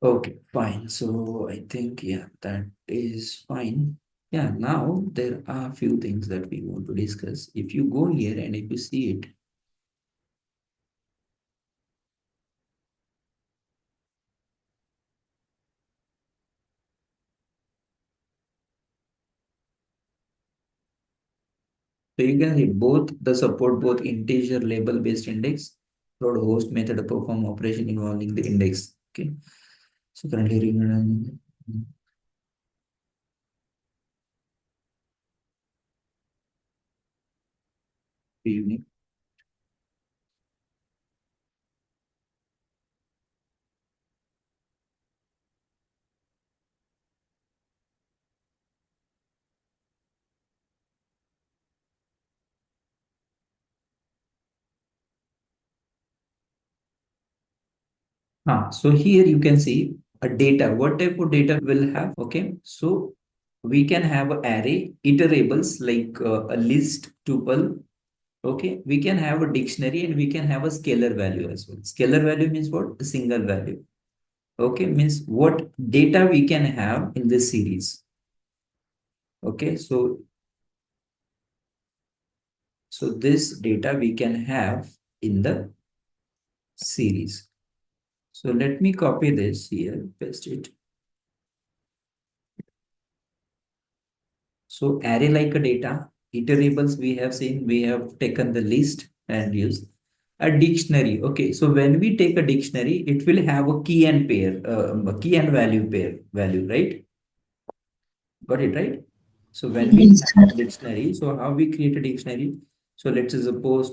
Okay, fine. So I think, yeah, that is fine. Yeah, now there are a few things that we want to discuss. If you go here and if you see it, so you can see both the support both integer label based index, load host method to perform operation involving the index. Okay. So currently unique. So here you can see a data. What type of data will have? Okay. So we can have an array iterables like a list tuple. Okay. We can have a dictionary and we can have a scalar value as well. Scalar value means what? A single value. Okay. Means what data we can have in this series. Okay. So this data we can have in the series. So let me copy this here, paste it. So array like a data, iterables we have seen, we have taken the list and used a dictionary. Okay, so when we take a dictionary, it will have a key and pair, key and value pair value, right? Got it, right? So when we Yes, have sir. a dictionary, so how we create a dictionary? So let's suppose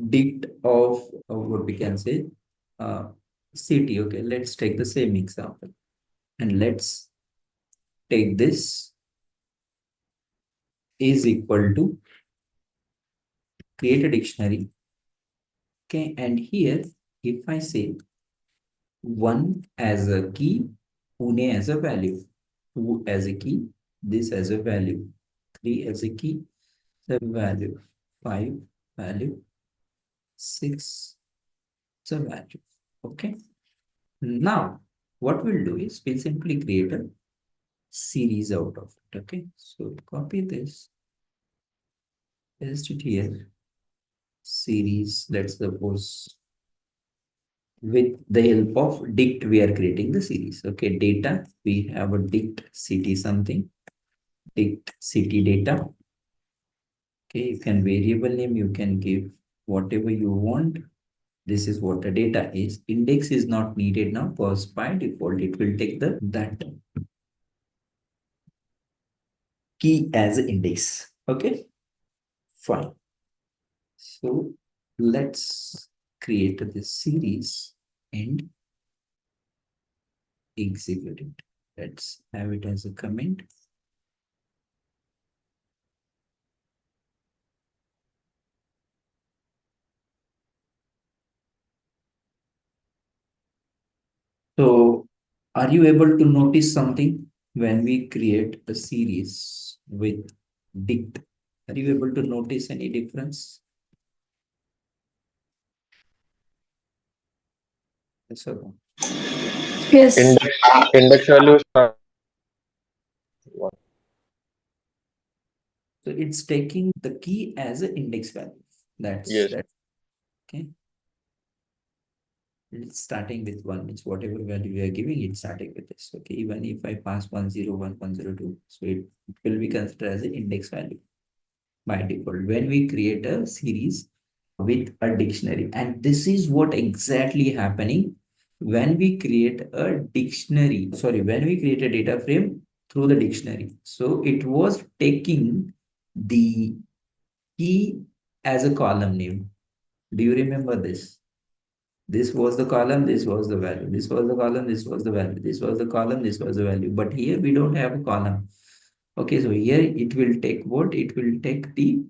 dict of what we can say, uh, city. Okay, let's take the same example and let's take this is equal to create a dictionary. Okay, and here if I say one as a key, Pune as a value, two as a key, this as a value, three as a key, the value, five value, six the value. Okay. Now what we'll do is we'll simply create a series out of it. Okay. So copy this, paste it here, series, let's suppose with the help of dict we are creating the series. Okay, data we have a dict city something, dict city data. Okay, you can variable name, you can give whatever you want. This is what the data is. Index is not needed now because by default it will take the that key as an index. Okay, fine. So let's create this series and execute it. Let's have it as a comment. So, are you able to notice something when we create a series with dict? Are you able to notice any difference? Yes or no? Yes. Index values are what? So it's taking the key as an index value. Yes. That's okay. It's starting with one, means whatever value we are giving, it's starting with this. Okay, even if I pass 101, 102, so it will be considered as an index value by default when we create a series with a dictionary. And this is what exactly happening when we create a dictionary, sorry, when we create a data frame through the dictionary. So it was taking the key as a column name. Do you remember this? This was the column, this was the value, this was the column, this was the value, this was the column, this was the value. But here we don't have a column. Okay, so here it will take what? It will take the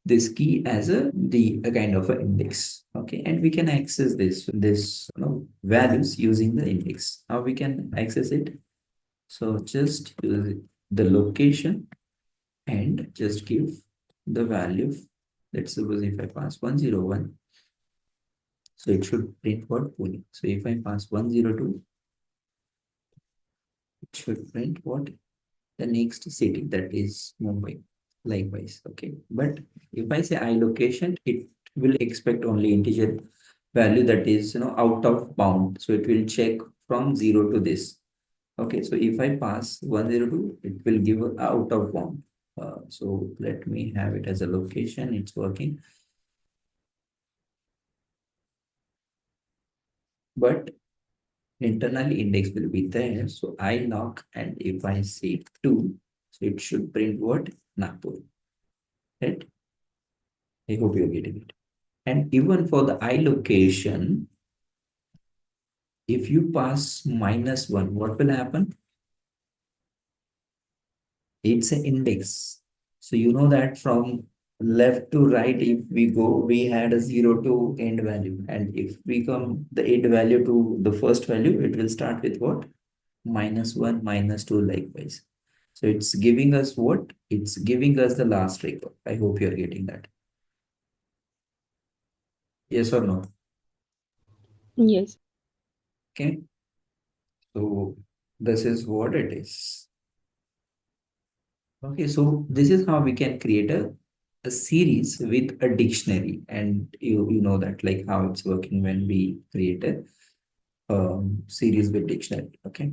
this key as a kind of an index. Okay, and we can access this values using the index. How we can access it? So just use the location and just give the value. Let's suppose if I pass 101, so it should print what Pune. So if I pass 102, it should print what? The next city, that is Mumbai. Likewise, okay. But if I say I location, it will expect only integer value that is out of bound. So it will check from 0 to this. Okay, so if I pass 102, it will give a out of bound. So let me have it as a location. It's working. But internally index will be there. So I lock, and if I say 2, so it should print what? Nagpur. Right? I hope you're getting it. And even for the I location, if you pass -1, what will happen? It's an index. So you know that from left to right, if we go, we had a 0 to end value. And if we come the end value to the first value, it will start with what? -1, -2, likewise. So it's giving us what? It's giving us the last record. I hope you're getting that. Yes or no? Yes. Okay. So this is what it is. Okay, so this is how we can create a series with a dictionary, and you know that like how it's working when we create a series with dictionary. Okay,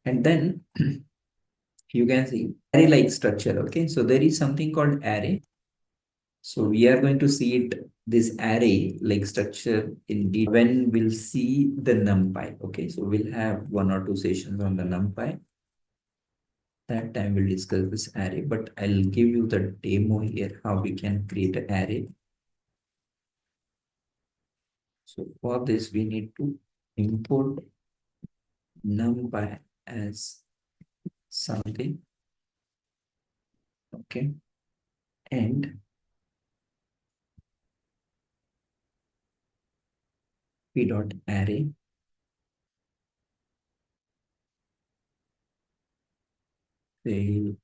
and then you can see array like structure. Okay, so there is something called array. So we are going to see it this array like structure in detail when we'll see the numpy. Okay, so we'll have 1 or 2 sessions on the numpy. That time we'll discuss this array, but I'll give you the demo here how we can create an array. So for this, we need to import numpy as something, okay, and p dot array. Say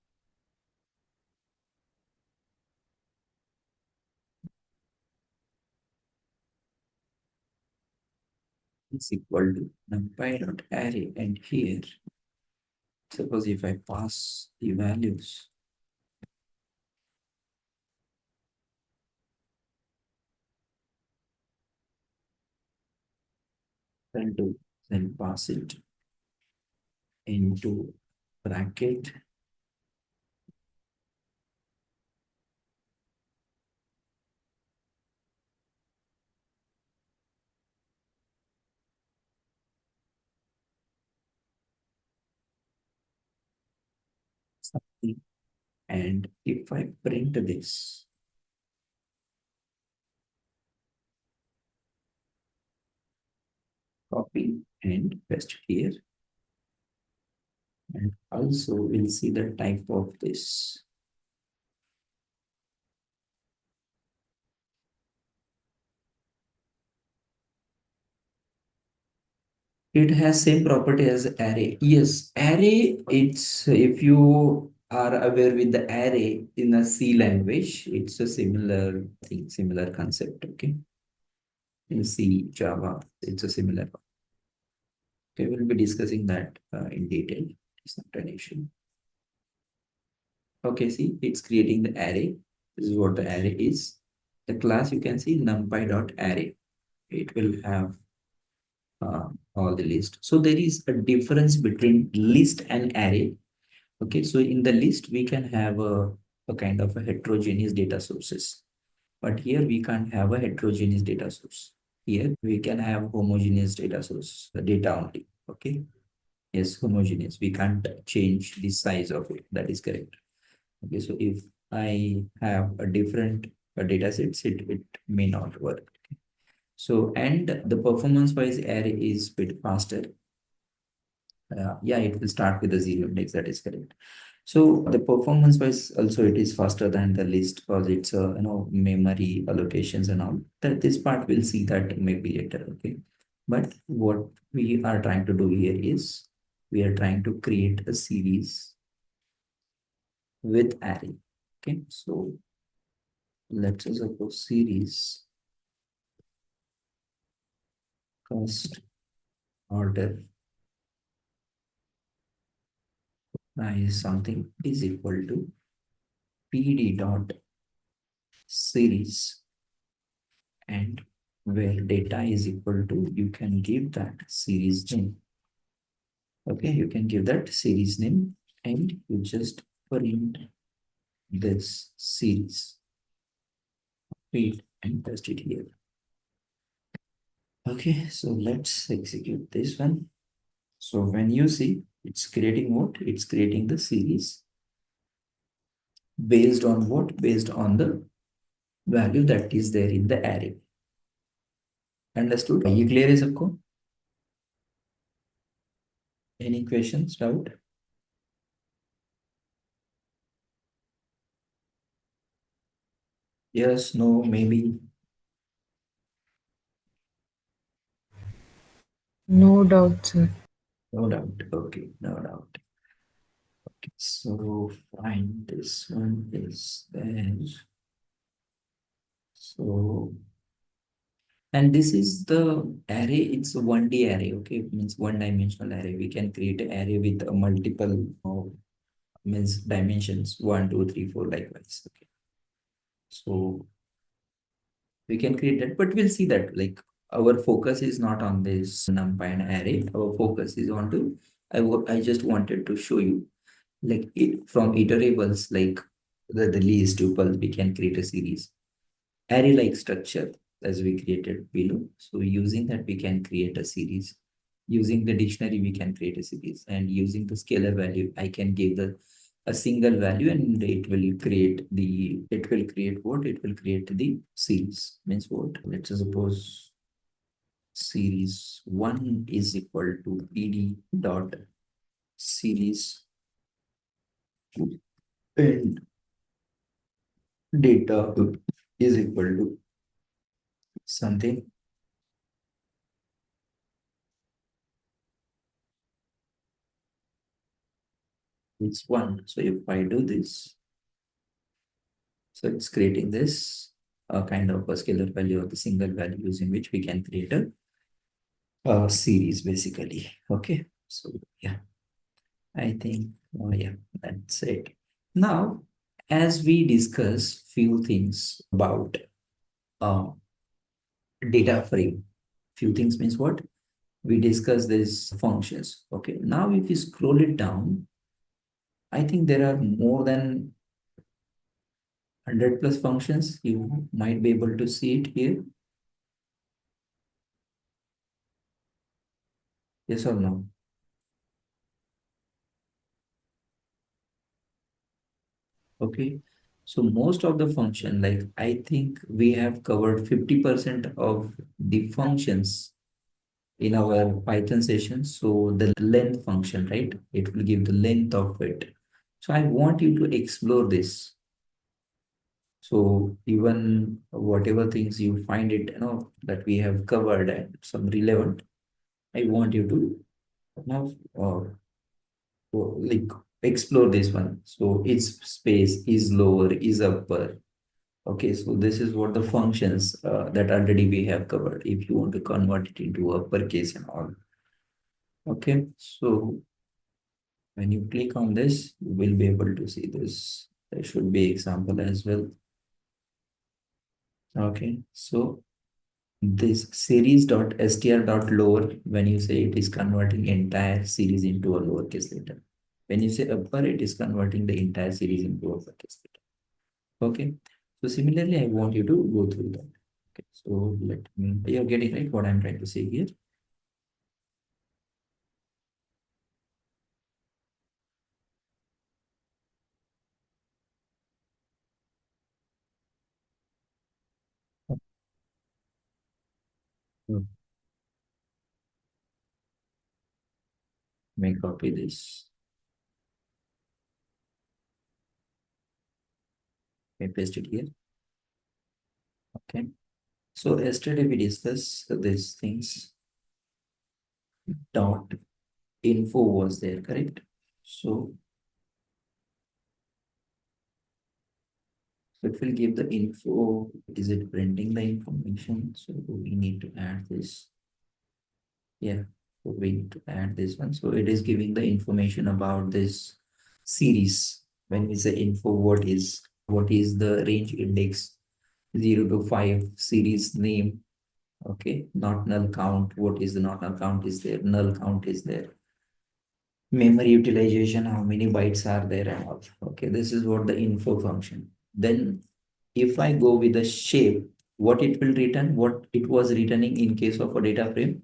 is equal to numpy dot array, and here, suppose if I pass the values, then pass it into bracket something, and if I print this, copy and paste here, and also we'll see the type of this. It has same property as array. Yes, array, it's if you are aware with the array in a C language, it's a similar thing, similar concept, okay? In C, Java, it's a similar. Okay, we'll be discussing that in detail. It's not an issue. Okay, see, it's creating the array. This is what the array is. The class you can see numpy.array. It will have all the list. So there is a difference between list and array. Okay, so in the list, we can have a kind of a heterogeneous data sources. But here we can't have a heterogeneous data source. Here we can have homogeneous data source, the data only. Okay. Yes, homogeneous. We can't change the size of it. That is correct. Okay, so if I have a different data sets, it may not work. So, and the performance wise array is bit faster. Yeah, it will start with a 0 index. That is correct. So the performance wise also it is faster than the list because it's memory allocations and all. That this part we'll see that maybe later. Okay, but what we are trying to do here is we are trying to create a series with array. Okay, so let's suppose series first order is something is equal to pd dot series, and where data is equal to, you can give that series name. Okay, you can give that series name and you just print this series. Wait and test it here. Okay, so let's execute this one. So when you see, it's creating what? It's creating the series based on what? Based on the value that is there in the array. Understood? ये clear है सबको? Any questions, doubt? Yes, no, maybe. No doubt, sir. No doubt. Okay, no doubt. Okay, so fine. This one is there. So, and this is the array. It's a 1D array. Okay, it means one dimensional array. We can create an array with a multiple means dimensions 1, 2, 3, 4, likewise. Okay, so we can create that, but we'll see that like our focus is not on this numpy and array. Our focus is on to I just wanted to show you like it from iterables, like the least tuple we can create a series array like structure as we created below. So using that we can create a series. Using the dictionary we can create a series, and using the scalar value I can give the a single value and it will create what? It will create the series. Means what? Let's suppose series 1 is equal to pd dot series and data is equal to something. It's 1. So if I do this, so it's creating this kind of a scalar value or the single value using which we can create a series basically. Okay. So yeah, I think, oh yeah, that's it. Now, as we discuss few things about uh, data frame, few things means what? We discuss these functions. Okay. Now, if you scroll it down, I think there are more than 100 plus functions. You might be able to see it here. Yes or no? Okay. So most of the function, like I think we have covered 50% of the functions in our Python session. So the length function, right? It will give the length of it. So I want you to explore this. So even whatever things you find it, that we have covered and some relevant, I want you to now like explore this one. So its space is lower, is upper. Okay, so this is what the functions that already we have covered. If you want to convert it into uppercase and all. Okay, so when you click on this, you will be able to see this. There should be example as well. Okay, so this series.str.lower, when you say it is converting entire series into a lowercase letter. When you say upper, it is converting the entire series into uppercase letter. Okay, so similarly, I want you to go through that. Okay, so let me, you're getting right what I'm trying to say here. Hmm. May copy this. May paste it here. Okay. So yesterday we discussed these things. Dot info was there, correct? So it will give the info. Is it printing the information? So we need to add this. Yeah, so we need to add this one. So it is giving the information about this series. When we say info, what is the range index 0 to 5 series name? Okay, not null count. What is the not null count is there? Null count is there. Memory utilization, how many bytes are there and all. Okay, this is what the info function. Then if I go with the shape, what it will return, what it was returning in case of a data frame,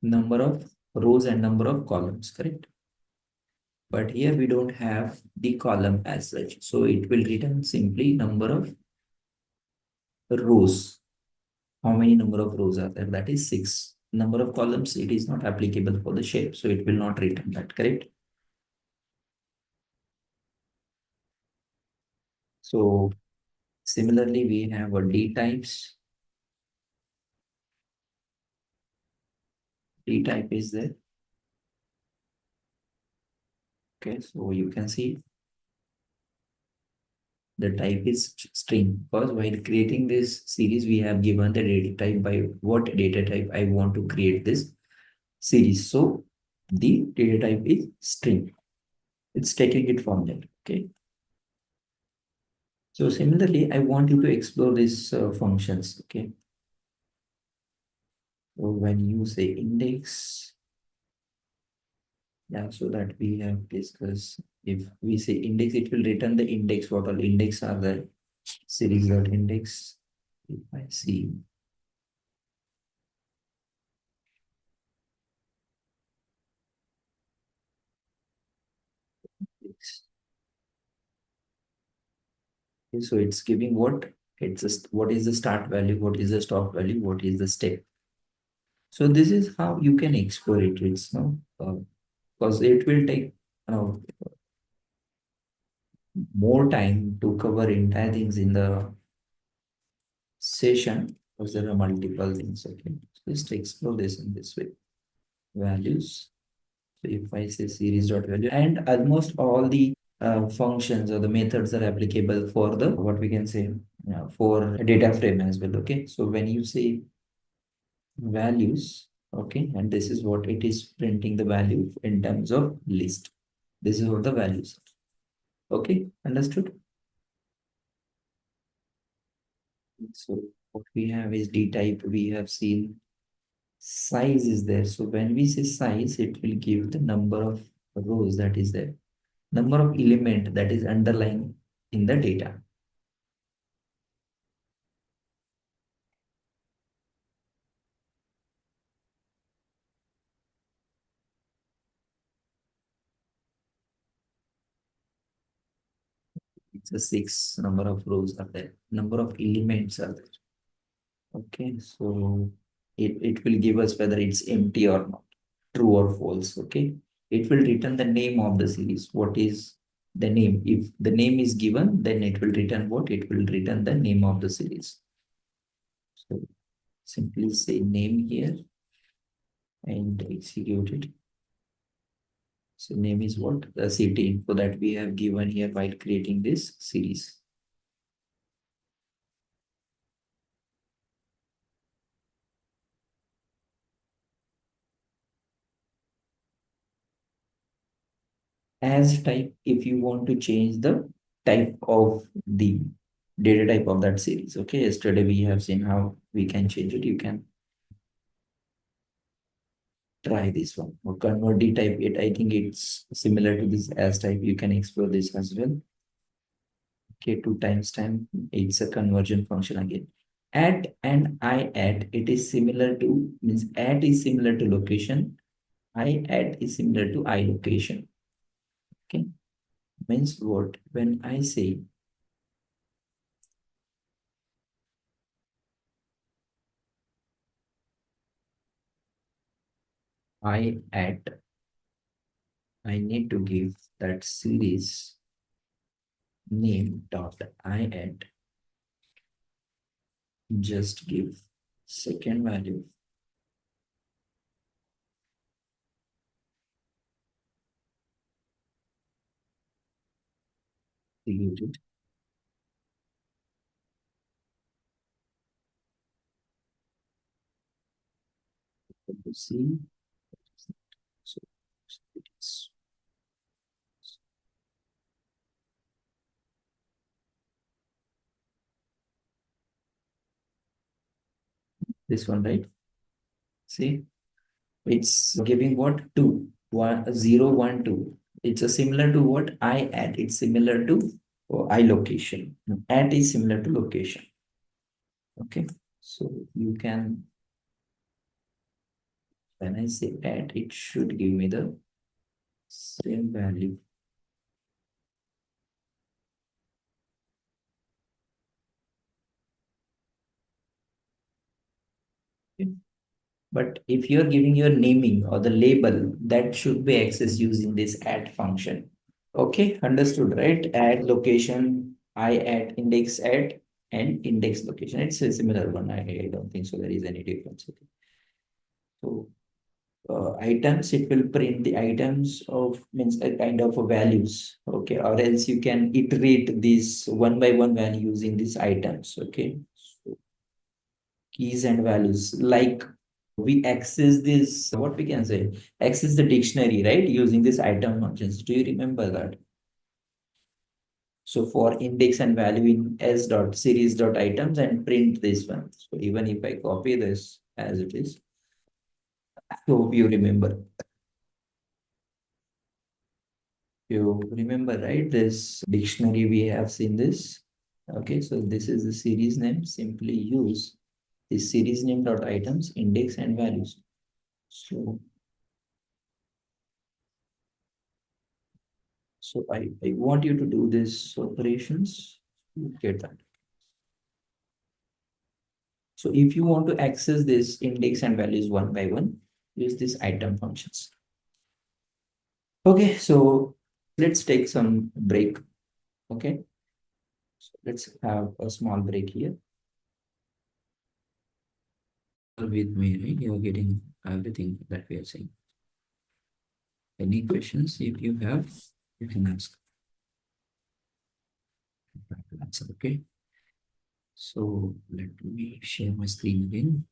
number of rows and number of columns, correct? But here we don't have the column as such. So it will return simply number of rows. How many number of rows are there? That is 6. Number of columns, it is not applicable for the shape. So it will not return that, correct? So similarly, we have a D types. D type is there. Okay, so you can see the type is string, because while creating this series, we have given the data type by what data type I want to create this series. So the data type is string. It's taking it from there. Okay. So similarly, I want you to explore these functions. Okay. So when you say index, yeah, so that we have discussed. If we say index, it will return the index. What all index are there? Series dot index. If I see index. Okay, so it's giving what? It's just what is the start value, what is the stop value, what is the step. So this is how you can explore it. It's no, because it will take uh, more time to cover entire things in the session, because there are multiple things. Okay, so just explore this in this way. Values. So if I say series dot value, and almost all the functions or the methods are applicable for the what we can say for a data frame as well. Okay, so when you say values, okay, and this is what it is printing the value in terms of list. This is what the values are. Okay, understood? So what we have is D type. We have seen size is there. So when we say size, it will give the number of rows that is there, number of element that is underlying in the data. It's a 6 number of rows are there, number of elements are there. Okay, so it will give us whether it's empty or not, true or false. Okay, it will return the name of the series. What is the name? If the name is given, then it will return what? It will return the name of the series. So simply say name here and execute it. So name is what? The city info that we have given here while creating this series. As type, if you want to change the type of the data type of that series. Okay, yesterday we have seen how we can change it. You can try this one or convert the type it. I think it's similar to this as type. You can explore this as well. Okay, 2 times time, it's a conversion function again. At and I at, it is similar to, means at is similar to location, I at is similar to I location. Okay, means what? When I say I at, I need to give that series name dot I at, just give second value, execute it. See, so it's this one, right? See, it's giving what? 2, 1, 0, 1, 2. It's a similar to what I add. It's similar to I location. At is similar to location. Okay. So you can, when I say at, it should give me the same value. Okay. But if you're giving your naming or the label, that should be accessed using this add function. Okay, understood, right? Add location, I add index add, and index location. It's a similar one. I don't think so there is any difference. Okay. So items, it will print the items of means a kind of values. Okay, or else you can iterate this one by one value using these items. Okay. So keys and values, like we access this, what we can say, access the dictionary, right? Using this item functions. Do you remember that? So for index and value in s dot series dot items and print this one. So even if I copy this as it is, I hope you remember. You remember, right? This dictionary, we have seen this. Okay, so this is the series name. Simply use this series name dot items, index and values. So I want you to do this operations. Get that. So if you want to access this index and values one by one, use this item functions. Okay, so let's take some break. Okay, so let's have a small break here. With me, right? You're getting everything that we are saying. Any questions? If you have, you can ask. That's okay. So let me share my screen again.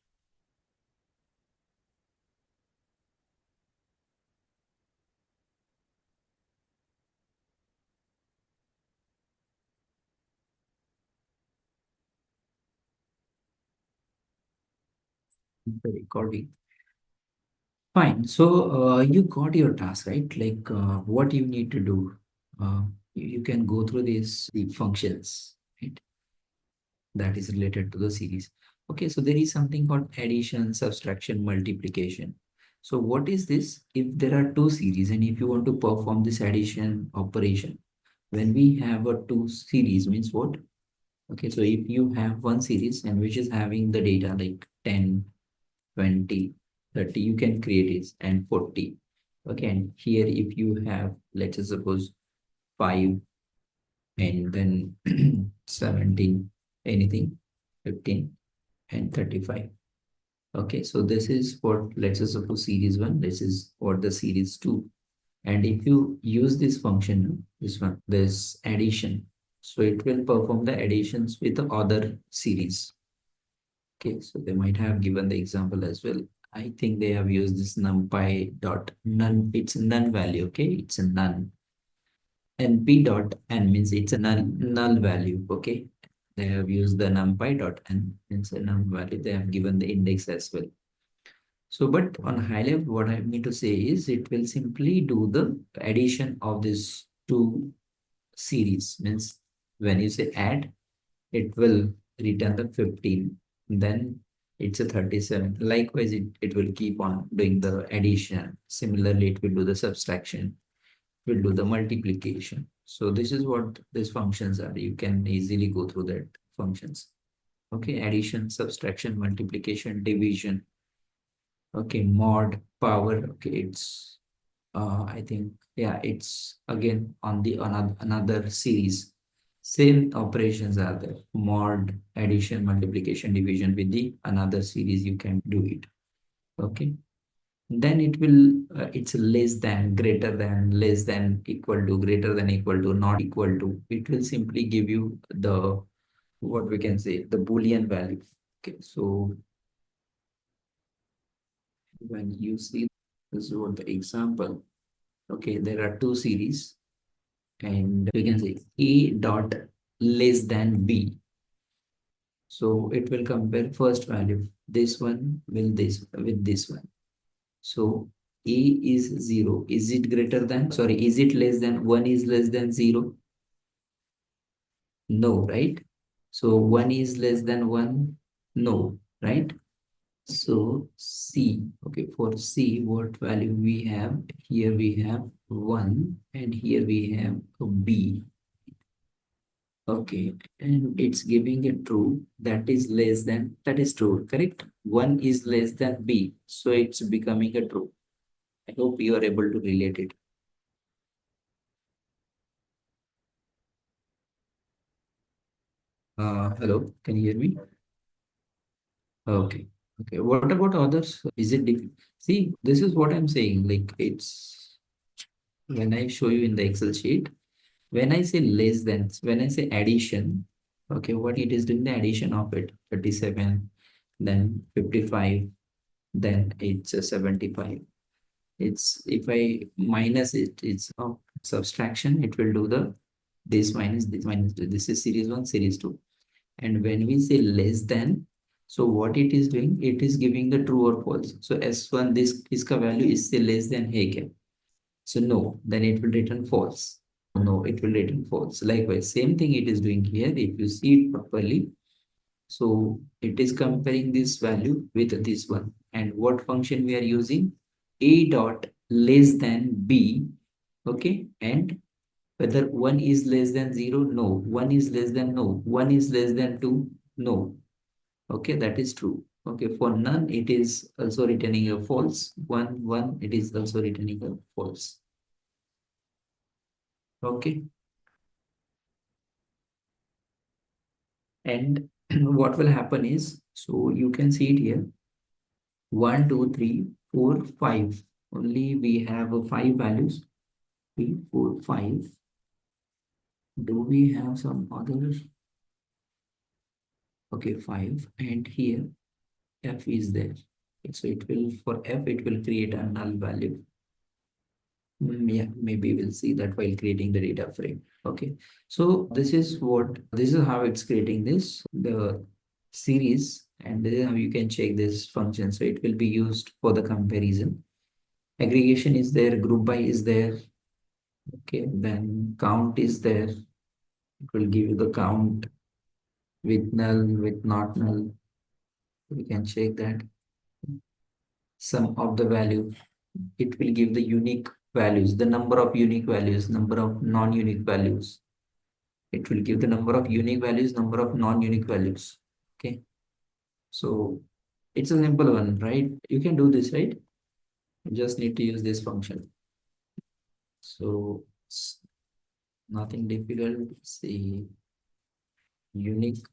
The recording. Fine. So you got your task, right? Like what you need to do. You can go through these the functions, right? That is related to the series. Okay, so there is something called addition, subtraction, multiplication. So what is this? If there are two series and if you want to perform this addition operation, when we have a two series means what? Okay, so if you have one series and which is having the data like 10, 20, 30, you can create it, and 40. Okay, and here if you have, let's just suppose 5 and then 17, anything, 15 and 35. Okay, so this is for, let's just suppose series 1, this is for the series 2. And if you use this function, this one, this addition, so it will perform the additions with the other series. Okay, so they might have given the example as well. I think they have used this numpy dot none. It's none value. Okay, it's a none. And p dot n means it's a null value. Okay, they have used the numpy dot n means a null value. They have given the index as well. So, but on high level, what I mean to say is it will simply do the addition of this two series. Means when you say add, it will return the 15, then it's a 37. Likewise, it will keep on doing the addition. Similarly, it will do the subtraction, will do the multiplication. So this is what these functions are. You can easily go through that functions. Okay, addition, subtraction, multiplication, division. Okay, mod, power. Okay, it's I think, yeah, it's again on the another series. Same operations are there. Mod, addition, multiplication, division with the another series, you can do it. Okay. Then it will, it's less than, greater than, less than, equal to, greater than, equal to, not equal to. It will simply give you the, what we can say, the Boolean value. Okay. So when you see this is what the example. Okay, there are two series, and you can say A dot less than B. So it will compare first value, this one will this with this one. So A is 0. Is it greater than, sorry, is it less than 1 is less than 0? No, right? So 1 is less than 1? No, right? So C, okay, for C, what value we have? Here we have 1 and here we have a B. Okay, and it's giving a true that is less than, that is true, correct? 1 is less than B, so it's becoming a true. I hope you are able to relate it. Hello, can you hear me? Okay. Okay. What about others? Is it difficult? See, this is what I'm saying. Like it's when I show you in the Excel sheet, when I say less than, when I say addition, okay, what it is doing the addition of it, 37, then 55, then it's a 75. It's if I minus it, it's subtraction, it will do the this minus this minus this. This is series one, series two. And when we say less than, so what it is doing, it is giving the true or false. So S1, this iska value is say less than hey. So no, then it will return false. No, it will return false. Likewise, same thing it is doing here. If you see it properly, so it is comparing this value with this one. And what function we are using? A dot less than B. Okay. And whether 1 is less than 0, no. 1 is less than, no. 1 is less than 2, no. Okay, that is true. Okay, for none, it is also returning a false. 1, 1, it is also returning a false. Okay, and what will happen is, so you can see it here, 1, 2, 3, 4, 5. Only we have 5 values, 3, 4, 5. Do we have some others? Okay, 5, and here F is there. So it will, for F, it will create a null value. Yeah, maybe we'll see that while creating the data frame. Okay, so this is what, this is how it's creating this, the series, and this is how you can check this function. So it will be used for the comparison. Aggregation is there, group by is there. Okay, then count is there. It will give you the count with null, with not null. We can check that. Sum of the value, it will give the unique values, the number of unique values, number of non-unique values. It will give the number of unique values, number of non-unique values. Okay, so it's a simple one, right? You can do this, right? You just need to use this function. So it's nothing difficult. See, unique.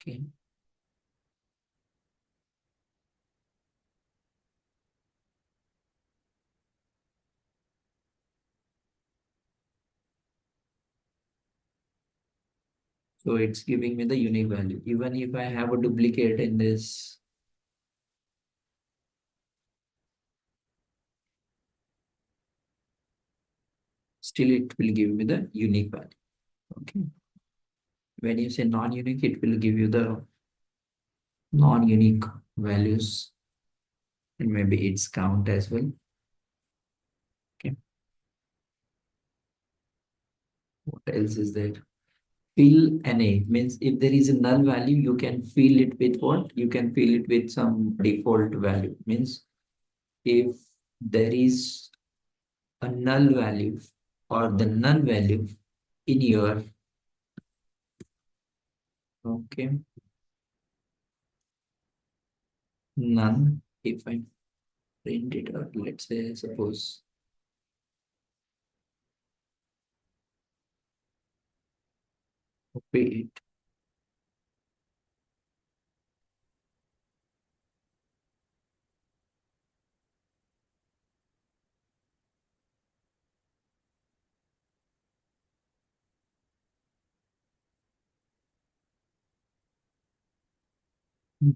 Okay, so it's giving me the unique value. Even if I have a duplicate in this, still it will give me the unique value. Okay, when you say non-unique, it will give you the non-unique values, and maybe its count as well. Okay, what else is there? Fill NA means if there is a null value, you can fill it with what? You can fill it with some default value. Means if there is a null value or the null value in your, okay, none, if I print it out, let's say, suppose, copy it.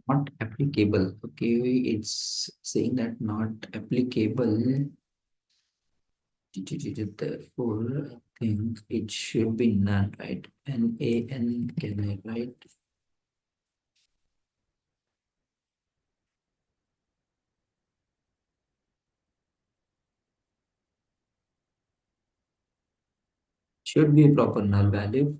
Not applicable. Okay, it's saying that not applicable. Therefore, I think it should be none, right? N-A-N, can I write? Should be a proper null value.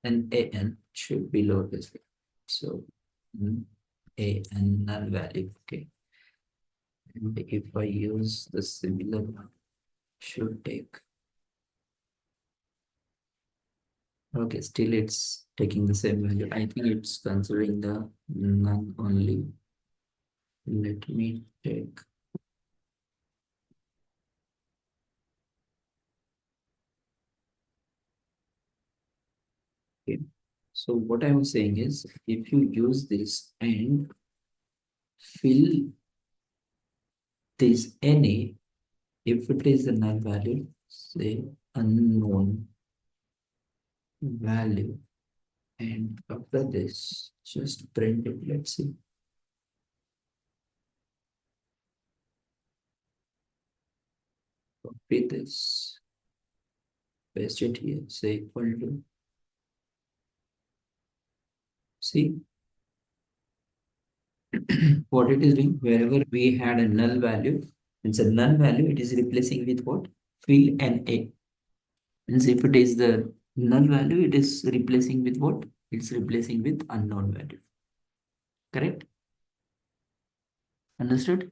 N-A-N should be lowercase. So, A-N null value, okay. And if I use the similar one, should take. Okay, still it's taking the same value. I think it's considering the none only. Let me take. Okay. So what I was saying is, if you use this and fill this NA, if it is a null value, say unknown value, and after this, just print it. Let's see. Copy this, paste it here, say equal to. See what it is doing. Wherever we had a null value, it's a null value, it is replacing with what? Fill NA. Means if it is the null value, it is replacing with what? It's replacing with unknown value. Correct? Understood?